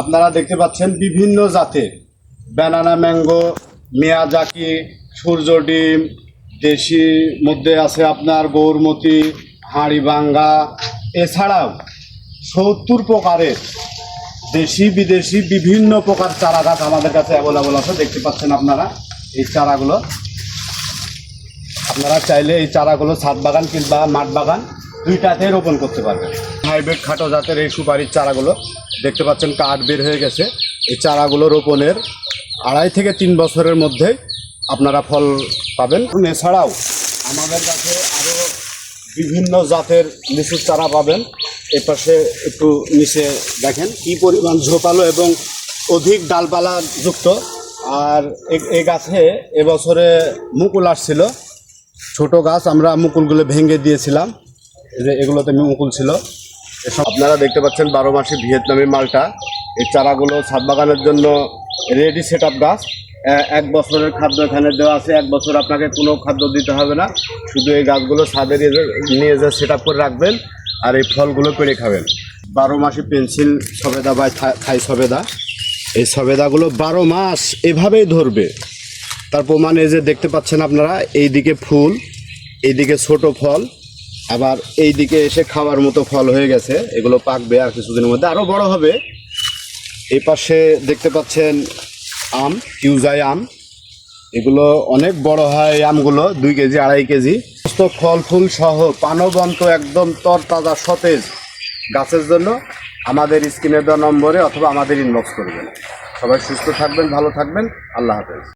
আপনারা দেখতে পাচ্ছেন বিভিন্ন জাতের ব্যানানা ম্যাঙ্গো, মিয়াজাকি, সূর্য ডিম, দেশি মধ্যে আছে আপনার গৌরমতি, হাঁড়িভাঙ্গা, এছাড়াও ৭০ প্রকারের দেশি বিদেশি বিভিন্ন প্রকার চারা গাছ আমাদের কাছে অ্যাভেলেবল আছে। দেখতে পাচ্ছেন আপনারা এই চারাগুলো। আপনারা চাইলে এই চারাগুলো ছাদ বাগান কিংবা মাঠ বাগান দুইটাতে রোপণ করতে পারবেন। হাইব্রিড খাটো জাতের এই সুপারির চারাগুলো দেখতে পাচ্ছেন কাঠ বের হয়ে গেছে। এই চারাগুলো রোপণের ২.৫ থেকে ৩ বছরের মধ্যে আপনারা ফল পাবেন। এছাড়াও আমাদের কাছে আরও বিভিন্ন জাতের লিচুর চারা পাবেন। এর পাশে একটু নিচে দেখেন কী পরিমাণ ঝোপালো এবং অধিক ডালপালা যুক্ত। আর এই গাছে এবছরে মুকুল আসছিল, ছোট গাছ, আমরা মুকুলগুলো ভেঙে দিয়েছিলাম। এগুলোতে মুকুল ছিল। এসব আপনারা দেখতে পাচ্ছেন 12 মাসি ভিয়েতনামি মালটা। এই চারাগুলো ছাদ বাগানের জন্য রেডি সেট আপ গাছ। 1 বছরের খাদ্য এখানে দেওয়া আছে। 1 বছর আপনাকে কোনো খাদ্য দিতে হবে না, শুধু এই গাছগুলো ছাদে নিয়ে যে সেট আপ করে রাখবেন আর এই ফলগুলো পেড়ে খাবেন। 12 মাসি পেন্সিল সবেদা বা থাই সবেদা, এই সবেদাগুলো 12 মাস এভাবেই ধরবে। তার প্রমাণ এই যে দেখতে পাচ্ছেন আপনারা, এই দিকে ফুল, এইদিকে ছোট ফল, আবার এই দিকে এসে খাওয়ার মতো ফল হয়ে গেছে। এগুলো পাকবে আর কিছুদিনের মধ্যে, আরও বড় হবে। এই পাশে দেখতে পাচ্ছেন আম, কিউজাই আম। এগুলো অনেক বড় হয় এই আমগুলো, 2 কেজি 2.5 কেজি। সমস্ত ফল ফুল সহ প্রাণবন্ত একদম তরতাজা সতেজ গাছের জন্য আমাদের স্ক্রিনে দেওয়া নম্বরে অথবা আমাদের ইনবক্স করবেন। সবাই সুস্থ থাকবেন, ভালো থাকবেন। আল্লাহ হাফেজ।